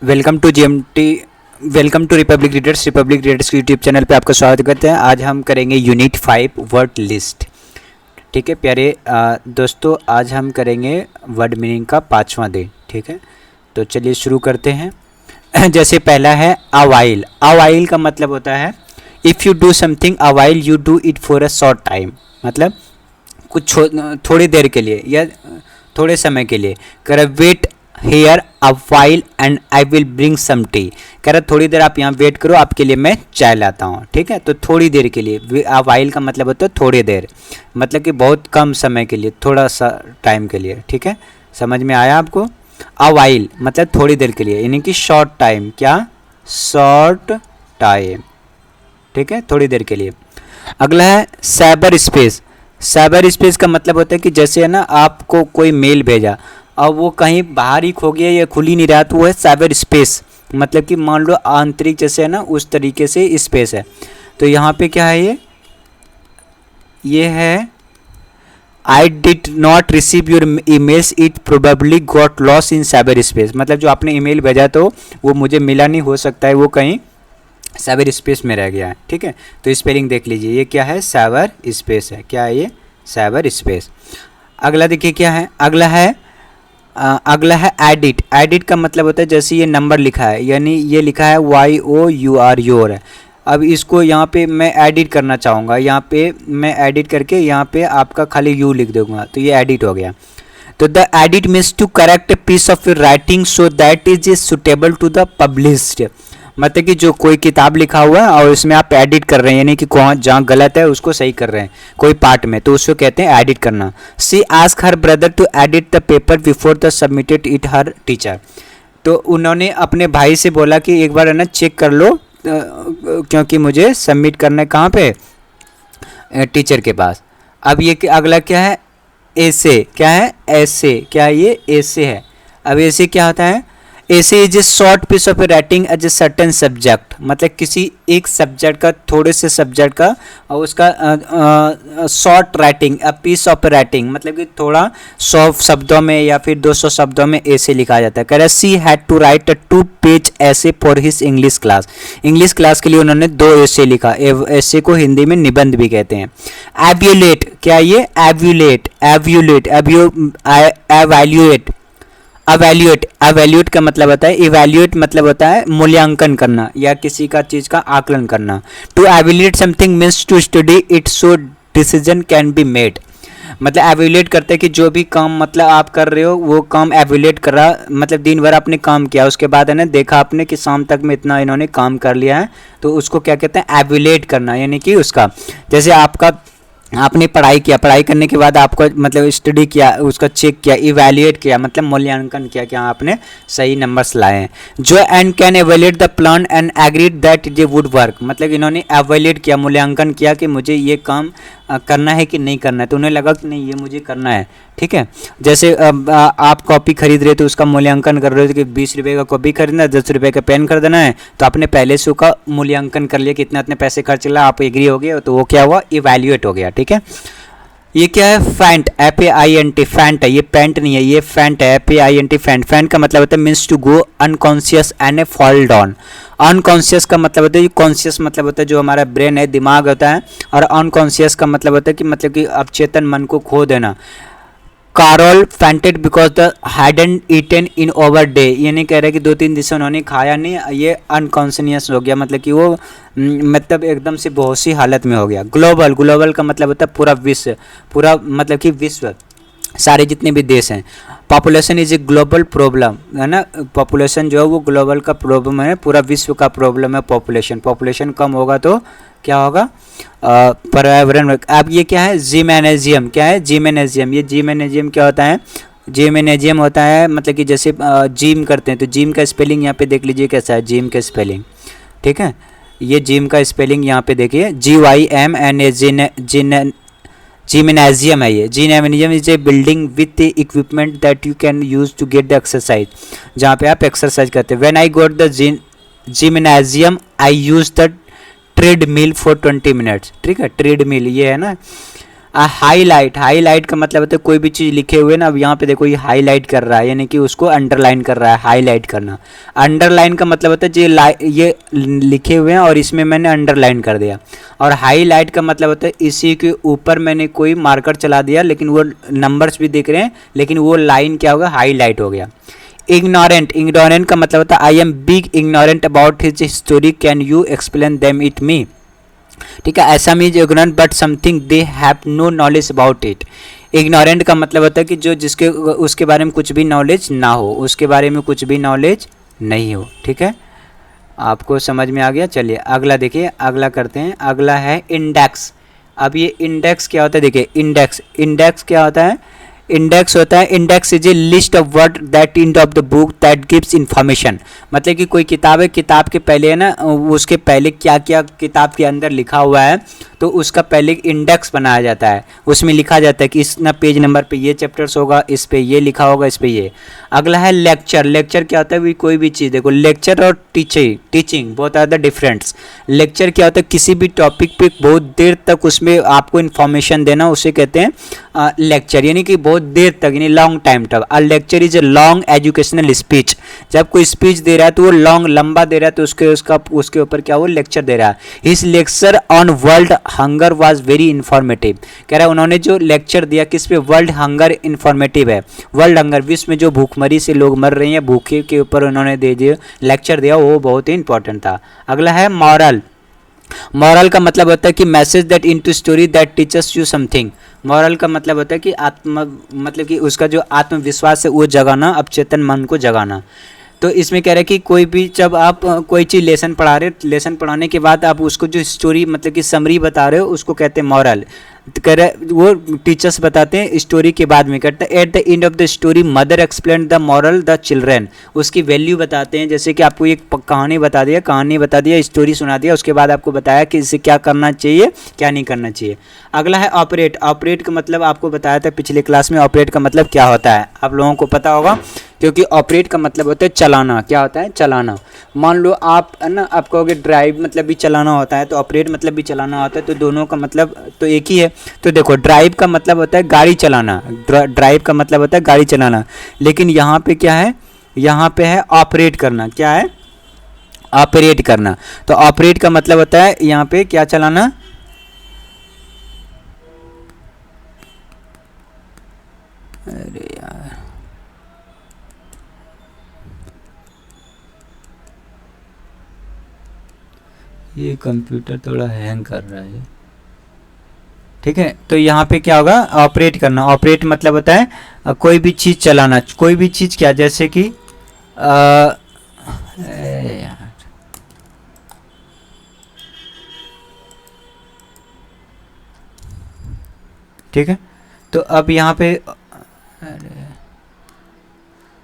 Welcome to GMT welcome to Republic Readers YouTube channel पे आपका स्वागत करते हैं। आज हम करेंगे यूनिट 5 वर्ड लिस्ट। ठीक है प्यारे दोस्तों, आज हम करेंगे वर्ड मीनिंग का 5वां दिन। ठीक है, तो चलिए शुरू करते हैं। जैसे पहला है अवाइल। अवाइल का मतलब होता है if you do something awhile you do it for a short time, मतलब कुछ थोड़ी देर के लिए या थोड़े समय के लिए। कर wait here a while and I will bring some tea. कह रहा थोड़ी देर आप यहाँ वेट करो, आपके लिए मैं चाय लाता हूँ। ठीक है, तो थोड़ी देर के लिए। अ वाइल का मतलब होता है थोड़ी देर, मतलब कि बहुत कम समय के लिए, थोड़ा सा टाइम के लिए। ठीक है, समझ में आया आपको? अ वाइल मतलब थोड़ी देर के लिए, यानी कि शॉर्ट टाइम। क्या? Short time. ठीक है, थोड़ी देर के लिए। अगला है साइबर स्पेस। साइबर स्पेस का मतलब होता है कि जैसे है ना, आपको कोई मेल भेजा और वो कहीं बाहर ही खो गया या खुल ही नहीं रहा, तो वो है साइबर स्पेस। मतलब कि मान लो आंतरिक जैसे है ना, उस तरीके से स्पेस है। तो यहाँ पे क्या है, ये है आई did not receive your emails it probably got loss in cyber space. मतलब जो आपने ईमेल भेजा तो वो मुझे मिला नहीं, हो सकता है वो कहीं साइबर स्पेस में रह गया है। ठीक है, तो स्पेलिंग देख लीजिए, ये क्या है? साइबर स्पेस है। क्या है ये? Cyber space. अगला देखिए क्या है, अगला है एडिट। एडिट का मतलब होता है जैसे ये नंबर लिखा है, यानी ये लिखा है YOUR योर है। अब इसको यहाँ पे मैं एडिट करना चाहूँगा, यहाँ पे मैं एडिट करके यहाँ पे आपका खाली यू लिख दूंगा, तो ये एडिट हो गया। तो the edit means to correct a piece of writing so that is suitable to the published. मतलब कि जो कोई किताब लिखा हुआ है और उसमें आप एडिट कर रहे हैं, यानी कि जहाँ गलत है उसको सही कर रहे हैं कोई पार्ट में, तो उसको कहते हैं एडिट करना। She ask her brother to edit the paper before the submitted it her teacher. तो उन्होंने अपने भाई से बोला कि एक बार है ना चेक कर लो, क्योंकि मुझे सबमिट करना है कहाँ पे? टीचर के पास। अब ये अगला क्या है? ऐसे। क्या है? ऐसे। क्या है ये? ऐसे है। अब ऐसे क्या होता है? Essay is a short piece of writing as a certain subject, मतलब किसी एक सब्जेक्ट का, थोड़े से सब्जेक्ट का, और उसका short writing, a piece of writing, मतलब कि थोड़ा 100 शब्दों में या फिर 200 शब्दों में ऐसे लिखा जाता है। कह रहा है she had to write a 2 page essay for his English class. English class के लिए उन्होंने 2 ऐसे लिखा। ऐसे को हिंदी में निबंध भी कहते हैं। एव्यूलेट। क्या ये? एव्यूलेट। एव्यूलेट। एवैल्यूएट। अवैल्यूएट। अवैल्यूएट का मतलब होता है, इवैल्यूएट मतलब होता है मूल्यांकन करना या किसी का चीज़ का आकलन करना। To evaluate something means to study it so decision can be made. मतलब एवैल्यूएट करते हैं कि जो भी काम मतलब आप कर रहे हो वो काम एवैल्यूएट कर रहा, मतलब दिन भर आपने काम किया, उसके बाद है ना देखा आपने कि शाम तक में इतना इन्होंने काम कर लिया है, तो उसको क्या कहते हैं? एवैल्यूएट करना। यानी कि उसका जैसे आपने पढ़ाई किया, पढ़ाई करने के बाद आपको मतलब स्टडी किया, उसका चेक किया, इवैल्यूएट किया, मतलब मूल्यांकन किया कि हाँ आपने सही नंबर्स लाए हैं। जो and can एवैल्यूएट the plan and agreed that they would work. मतलब इन्होंने एवैल्यूएट किया, मूल्यांकन किया कि मुझे ये काम करना है कि नहीं करना है, तो उन्हें लगा कि नहीं ये मुझे करना है। ठीक है, जैसे आप कॉपी खरीद रहे तो उसका मूल्यांकन कर रहे थे कि 20 रुपये का कॉपी खरीदना है, 10 रुपये का पेन खरीदना है, तो आपने पहले से उसका मूल्यांकन कर लिया कि इतना इतने पैसे खर्च ला, आप एग्री हो गए, तो वो क्या हुआ? इवैल्यूएट हो गया। ठीक है, ये क्या है? फैंट। FAINT। फैंट है ये, पेंट नहीं है, ये फैंट है। FAINT। फैंट। फैंट का मतलब होता है means to go unconscious and a fall down. Unconscious का मतलब होता है, कॉन्शियस मतलब होता है जो हमारा ब्रेन है, दिमाग होता है, और अनकॉन्शियस का मतलब होता है कि मतलब कि अवचेतन मन को खो देना। Carl fainted because the hadn't eaten in over day. ये नहीं कह रहे कि 2-3 दिन से उन्होंने खाया नहीं, ये अनकॉन्शियस हो गया, मतलब कि वो मतलब एकदम से बेहोश सी हालत में हो गया। ग्लोबल। ग्लोबल का मतलब होता है पूरा विश्व, पूरा मतलब कि विश्व, सारे जितने भी देश हैं। Population is a global problem, है ना? पॉपुलेशन जो है वो ग्लोबल का प्रॉब्लम है, पूरा विश्व का प्रॉब्लम है पॉपुलेशन। पॉपुलेशन कम होगा तो क्या होगा? पर्यावरण। अब ये क्या है? जिमेनेजियम। क्या है? जिमेनेजियम। ये जिमेनेजियम क्या होता है? जिमेनेजियम होता है मतलब कि जैसे जिम करते हैं, तो जिम का स्पेलिंग यहाँ पे देख लीजिए कैसा है, जिम का स्पेलिंग। ठीक है, ये जिम का स्पेलिंग यहाँ पे देखिए, GYMN। जिमेनेजियम है ये। Gymnasium is a building with equipment that you can use to get the exercise, जहाँ पे आप एक्सरसाइज करते हैं। When I got the gymnasium I use the treadmill for 20 minutes. ठीक है, ट्रेडमिल ये है ना, हाईलाइट, हाईलाइट का मतलब होता है कोई भी चीज़ लिखे हुए ना, अब यहाँ पे देखो ये हाईलाइट कर रहा है, यानी कि उसको अंडरलाइन कर रहा है, हाईलाइट करना। अंडरलाइन का मतलब होता है ये लिखे हुए हैं और इसमें मैंने अंडरलाइन कर दिया। और हाईलाइट का मतलब होता है इसी के ऊपर मैंने कोई मार्कर चला दिया, लेकिन वो नंबर्स भी दिख रहे हैं, लेकिन वो लाइन क्या होगा, हाईलाइट हो गया। इग्नोरेंट, इग्नोरेंट का मतलब होता है I am big ignorant about his story, can you explain them it me. ठीक है, ऐसा means ignorant but something they have no knowledge about it. Ignorant का मतलब होता है कि जो जिसके उसके बारे में कुछ भी नॉलेज ना हो, उसके बारे में कुछ भी नॉलेज नहीं हो। ठीक है, आपको समझ में आ गया। चलिए अगला देखिए, अगला करते हैं। अगला है इंडेक्स। अब ये इंडेक्स क्या होता है, देखिए इंडेक्स, इंडेक्स क्या होता है, इंडेक्स होता है, index is a list of word that end of the book that gives information. मतलब कि कोई किताब है, किताब के पहले है ना, उसके पहले क्या क्या किताब के अंदर लिखा हुआ है, तो उसका पहले इंडेक्स बनाया जाता है। उसमें लिखा जाता है कि इस ना पेज नंबर पे ये चैप्टर्स होगा, इस पे ये लिखा होगा, इस पे ये। अगला है लेक्चर। लेक्चर क्या होता है, कोई भी चीज़, देखो लेक्चर और टीचिंग बहुत ज़्यादा डिफरेंट्स। लेक्चर क्या होता है, किसी भी टॉपिक पे बहुत देर तक उसमें आपको इन्फॉर्मेशन देना, उसे कहते हैं लेक्चर, यानी कि बहुत देर तक, यानी लॉन्ग टाइम तक। अ lecture is a long educational speech. जब कोई स्पीच दे रहा है तो वो लॉन्ग, लंबा दे रहा है, तो उसके ऊपर क्या वो लेक्चर दे रहा है। His lecture on world hunger was very informative. कह रहा है उन्होंने जो लेक्चर दिया किस पे, वर्ल्ड हंगर इंफॉर्मेटिव है। वर्ल्ड हंगर, विश्व में जो भूखमरी से लोग मर रहे हैं, भूखे के ऊपर उन्होंने दे दिया लेक्चर दिया, वो बहुत ही इंपॉर्टेंट था। अगला है मॉरल। मॉरल का मतलब होता है कि message that into story that teachers you something. Moral का मतलब होता है कि मतलब कि उसका जो आत्मविश्वास है वो जगाना, अवचेतन मन को जगाना। तो इसमें कह रहे हैं कि कोई भी, जब आप कोई चीज़ लेसन पढ़ा रहे हो, लेसन पढ़ाने के बाद आप उसको जो स्टोरी मतलब कि समरी बता रहे हो, उसको कहते हैं मॉरल। कह रहे वो टीचर्स बताते हैं स्टोरी के बाद में, कहते हैं at the end of the story mother explain the moral the children. उसकी वैल्यू बताते हैं, जैसे कि आपको एक कहानी बता दिया, स्टोरी सुना दिया, उसके बाद आपको बताया कि इससे क्या करना चाहिए, क्या नहीं करना चाहिए। अगला है ऑपरेट। ऑपरेट का मतलब आपको बताया था पिछले क्लास में, ऑपरेट का मतलब क्या होता है आप लोगों को पता होगा, क्योंकि ऑपरेट का मतलब होता है चलाना। क्या होता है, चलाना। मान लो आप है ना, आप कहोगे ड्राइव मतलब भी चलाना होता है, तो ऑपरेट मतलब भी चलाना होता है, तो दोनों का मतलब तो एक ही है। तो देखो ड्राइव का मतलब होता है गाड़ी चलाना, ड्राइव का मतलब होता है गाड़ी चलाना, लेकिन यहाँ पे क्या है, यहाँ पे है ऑपरेट करना। क्या है, ऑपरेट करना। तो ऑपरेट का मतलब होता है यहाँ पे क्या चलाना, अरे यार ये कंप्यूटर थोड़ा हैंग कर रहा है। ठीक है, तो यहाँ पे क्या होगा, ऑपरेट करना। ऑपरेट मतलब होता है कोई भी चीज़ चलाना, कोई भी चीज़ क्या, जैसे कि यार ठीक है, तो अब यहाँ पे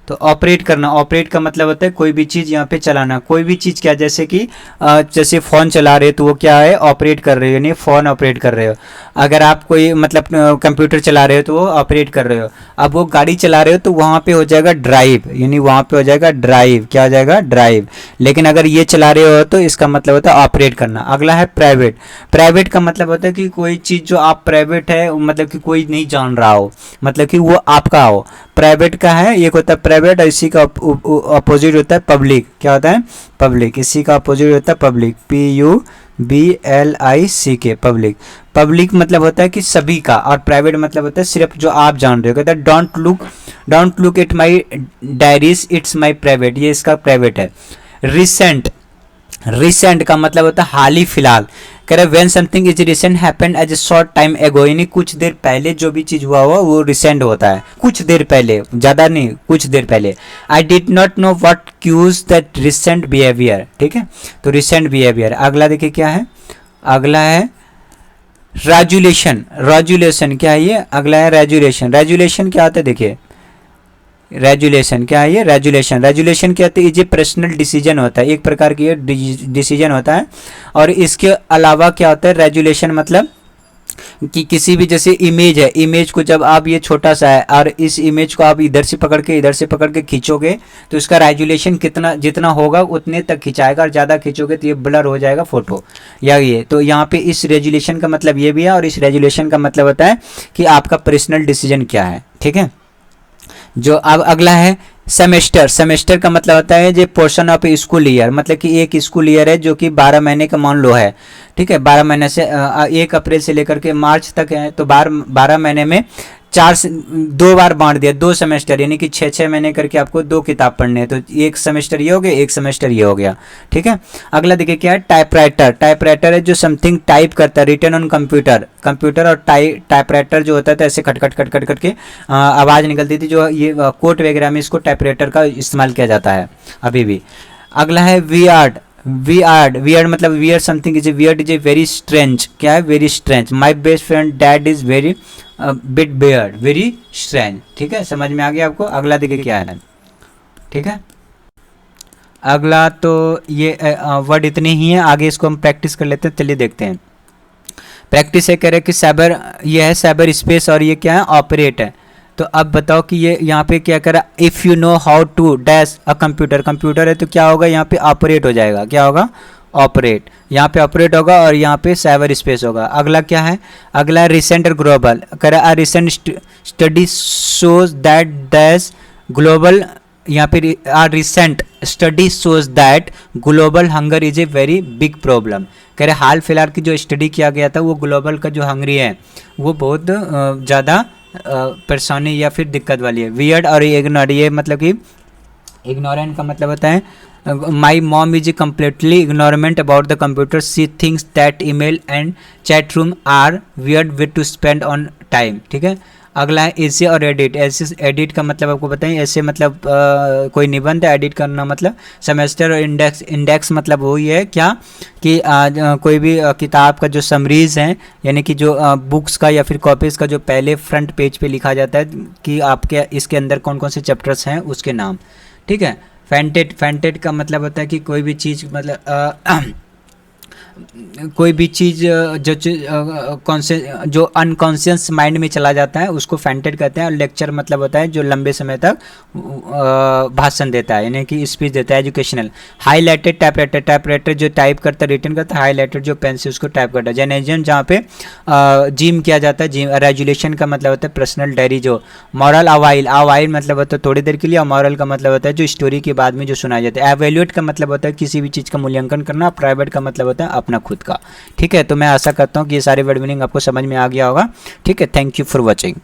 तो ऑपरेट करना, ऑपरेट का मतलब होता है कोई भी चीज़ यहाँ पे चलाना। कोई भी चीज़ क्या, जैसे कि जैसे फ़ोन चला रहे हो तो वो क्या है, ऑपरेट कर रहे हो, यानी फ़ोन ऑपरेट कर रहे हो। अगर आप कोई मतलब कंप्यूटर चला रहे हो तो वो ऑपरेट कर रहे हो। अब वो गाड़ी चला रहे हो तो वहाँ पे हो जाएगा ड्राइव, यानी वहाँ पे हो जाएगा ड्राइव। क्या हो जाएगा, ड्राइव। लेकिन अगर ये चला रहे हो तो इसका मतलब होता है ऑपरेट करना। अगला है प्राइवेट। प्राइवेट का मतलब होता है कि कोई चीज़ जो आप प्राइवेट है, मतलब कि कोई नहीं जान रहा हो, मतलब कि वो आपका हो। प्राइवेट का है, एक होता है प्राइवेट, और इसी का अपोजिट होता है पब्लिक। क्या होता है, पब्लिक। इसी का अपोजिट होता है पब्लिक, PUBLIC, पब्लिक। पब्लिक मतलब होता है कि सभी का, और प्राइवेट मतलब होता है सिर्फ जो आप जान रहे हो। कहता है don't look at my diaries, it's my private, ये इसका प्राइवेट है। रिसेंट, रिसेंट का मतलब होता है हाल ही फिलहाल। कह रहे when something is recent happened as a short time ago, यानी कुछ देर पहले जो भी चीज़ हुआ वो रिसेंट होता है, कुछ देर पहले, ज़्यादा नहीं, कुछ देर पहले। I did not know what cause that recent behaviour. ठीक है, तो रिसेंट बिहेवियर। अगला देखिए क्या है, अगला है रेजुलेशन। रेजुलेशन क्या है ये, अगला है रेजुलेशन। रेजुलेशन क्या होता है, देखिए रेजुलेशन क्या है ये, रेजुलेशन। रेजुलेशन क्या होता है, ये पर्सनल डिसीजन होता है, एक प्रकार की ये डिसीजन होता है। और इसके अलावा क्या होता है, रेजुलेशन मतलब कि किसी भी जैसे इमेज है, इमेज को जब आप ये छोटा सा है और इस इमेज को आप इधर से पकड़ के खींचोगे तो इसका रेजोल्यूशन कितना जितना होगा उतने तक खिंचाएगा, और ज़्यादा खींचोगे तो ये ब्लर हो जाएगा फोटो या ये। तो यहाँ पे इस रेजोल्यूशन का मतलब ये भी है, और इस रेजोल्यूशन का मतलब होता है कि आपका पर्सनल डिसीजन क्या है। ठीक है, जो अब अगला है सेमेस्टर। सेमेस्टर का मतलब होता है जो पोर्शन ऑफ स्कूल ईयर, मतलब कि एक स्कूल ईयर है जो कि 12 महीने का मान लो है। ठीक है, 12 महीने से 1 अप्रैल से लेकर के मार्च तक है, तो 12 महीने में 2 बार बांट दिया, 2 सेमेस्टर, यानी कि 6 महीने करके आपको 2 किताब पढ़ने हैं। तो एक सेमेस्टर ये हो गया, एक सेमेस्टर ये हो गया। ठीक है, अगला देखिए क्या है, टाइपराइटर। टाइपराइटर है जो समथिंग टाइप करता है, रिटन ऑन कंप्यूटर। कंप्यूटर और टाइपराइटर जो होता था ऐसे खट खट के आवाज़ निकलती थी, जो ये कोर्ट वगैरह में इसको टाइपराइटर का इस्तेमाल किया जाता है अभी भी। अगला है वियर्ड। वियर्ड मतलब weird something is weird is a very strange. क्या है, very strange. My best friend dad is very bit beard, very strange. ठीक है, समझ में आ गया आपको। अगला देखिए क्या है। ठीक है, अगला तो ये वर्ड इतने ही हैं, आगे इसको हम प्रैक्टिस कर लेते हैं, चलिए देखते हैं। प्रैक्टिस है, कह रहे हैं कि साइबर, ये है साइबर स्पेस, और ये क्या है, ऑपरेट है। तो अब बताओ कि ये यहाँ पे क्या करा, if you know how to dash a computer. Computer है तो क्या होगा, यहाँ पे ऑपरेट हो जाएगा। क्या होगा, ऑपरेट। यहाँ पे ऑपरेट होगा और यहाँ पे साइबर स्पेस होगा। अगला क्या है, अगला रिसेंट और ग्लोबल। कह रहा recent study shows that dash global, यहाँ पे recent study shows that global hunger is a very big problem. कह रहे हाल फिलहाल की जो स्टडी किया गया था वो ग्लोबल का जो हंगरी है वो बहुत ज़्यादा परेशानी या फिर दिक्कत वाली है। वियर्ड और इग्नोर, ये मतलब कि इग्नोरेंट का मतलब होता है my mom is completely ignorant about the computer, she things that email and chat room are weird with to spend on time. ठीक है, अगला है ऐसे और एडिट। ऐसे एडिट का मतलब आपको बताएं, ऐसे मतलब कोई निबंध, एडिट करना मतलब सेमेस्टर, और इंडेक्स। इंडेक्स मतलब वही है क्या कि कोई भी किताब का जो समरीज हैं, यानी कि जो बुक्स का या फिर कॉपीज़ का जो पहले फ्रंट पेज पे लिखा जाता है कि आपके इसके अंदर कौन कौन से चैप्टर्स हैं उसके नाम। ठीक है, फैंटेड। फैंटेड का मतलब होता है कि कोई भी चीज़ मतलब कोई भी चीज़ जो अनकॉन्शियस माइंड में चला जाता है उसको फैंटेड कहते हैं। और लेक्चर मतलब होता है जो लंबे समय तक भाषण देता है, यानी कि स्पीच देता है, एजुकेशनल। Highlighted typewriter. टाइपराइटर जो टाइप करता है, रिटन करता है। हाईलाइटेड जो पेन से उसको टाइप करता है। जेनेजियम जहाँ पे जिम किया जाता है। जिम। रेजुलेशन का मतलब होता है पर्सनल डायरी जो। मॉरल अवाइल। अवाइल मतलब होता है थोड़ी देर के लिए, और मॉरल का मतलब होता है जो स्टोरी के बाद में जो सुनाया जाता है। एवेल्यूएट का मतलब होता है किसी भी चीज़ का मूल्यांकन करना। प्राइवेट का मतलब होता है अपना खुद का। ठीक है, तो मैं आशा करता हूँ कि ये सारे वर्ड मीनिंग आपको समझ में आ गया होगा। ठीक है, थैंक यू फॉर वॉचिंग।